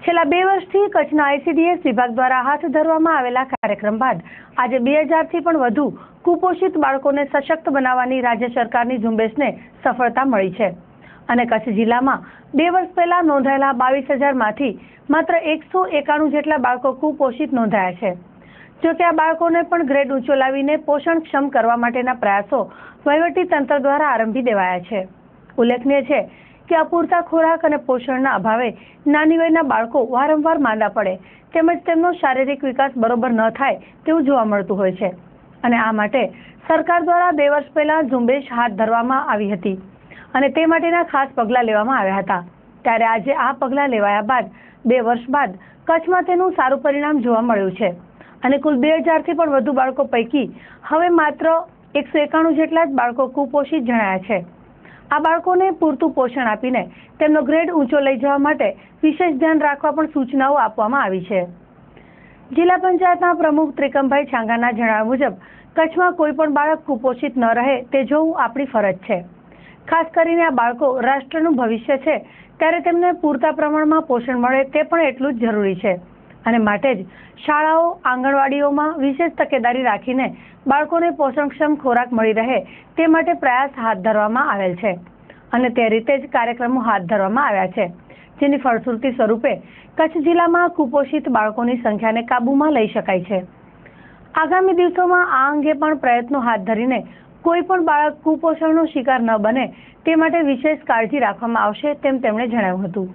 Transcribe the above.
છેલ્લા 2 વર્ષથી કચ્છના આઈસીડીએસ વિભાગ દ્વારા હાથ ધરવામાં આવેલા કાર્યક્રમ બાદ આજે 2000થી પણ વધુ કુપોષિત બાળકોને સશક્ત બનાવવાની રાજ્ય સરકારની ઝુંબેશને સફળતા મળી છે અને કચ્છ જિલ્લામાં 2 વર્ષ પહેલા નોંધાયેલા 22,000માંથી માત્ર 191 જેટલા બાળકો કુપોષિત નોંધાયા છે। જો કે આ બાળકોને પણ ગ્રેડ ઊંચો લાવીને પોષણક્ષમ કરવા માટેના પ્રયાસો વહીવટી તંત્ર દ્વારા આરંભી દેવાયા છે। ઉલ્લેખનીય છે કે અપૂરતા ખોરાક અને પોષણના અભાવે નાની વયના બાળકો વારંવાર માંદા પડે તેમજ તેમનો શારીરિક વિકાસ બરોબર ન થાય તેવું જોવા મળતું હોય છે અને આ માટે સરકાર દ્વારા 2 વર્ષ પહેલા ઝુંબેશ હાથ ધરવામાં આવી હતી અને તે માટેના ખાસ પગલાં લેવામાં આવ્યા હતા। ત્યારે આજે આ પગલાં લેવાયા બાદ 2 વર્ષ બાદ કચ્છમાં તેનું સારું પરિણામ જોવા મળ્યું છે અને કુલ 2000થી પણ વધુ બાળકો પૈકી હવે માત્ર 191 જેટલા જ બાળકો કુપોષિત જણાયા છે। આ બાળકોને પૂરતું પોષણ આપીને તેમનો ગ્રેડ ઊંચો લઈ જવા માટે વિશેષ ધ્યાન રાખવા પણ સૂચનાઓ આપવામાં આવી છે। જિલ્લા પંચાયતના પ્રમુખ ત્રિકમભાઈ છાંગાના જણાવ્યા મુજબ કચ્છમાં કોઈ પણ બાળક કુપોષિત ન રહે તે જોવું આપણી ફરજ છે। ખાસ કરીને આ બાળકો રાષ્ટ્રનું ભવિષ્ય છે ત્યારે તેમને પૂરતા પ્રમાણમાં પોષણ મળે તે પણ એટલું જ જરૂરી છે અને માટે જ શાળાઓ આંગણવાડીઓમાં વિશેષ તકેદારી રાખીને બાળકોને પોષણક્ષમ ખોરાક મળી રહે તે માટે પ્રયાસ હાથ ધરવામાં આવેલ છે અને તે રીતે જ કાર્યક્રમો હાથ ધરવામાં આવ્યા છે જેની ફળશ્રુતિ સ્વરૂપે કચ્છ જિલ્લામાં કુપોષિત બાળકોની સંખ્યાને કાબૂમાં લઈ શકાય છે। આગામી દિવસોમાં આ અંગે પણ પ્રયત્નો હાથ ધરીને કોઈ પણ બાળક કુપોષણનો શિકાર ન બને તે માટે વિશેષ કાળજી રાખવામાં આવશે તેમ તેમણે જણાવ્યું હતું।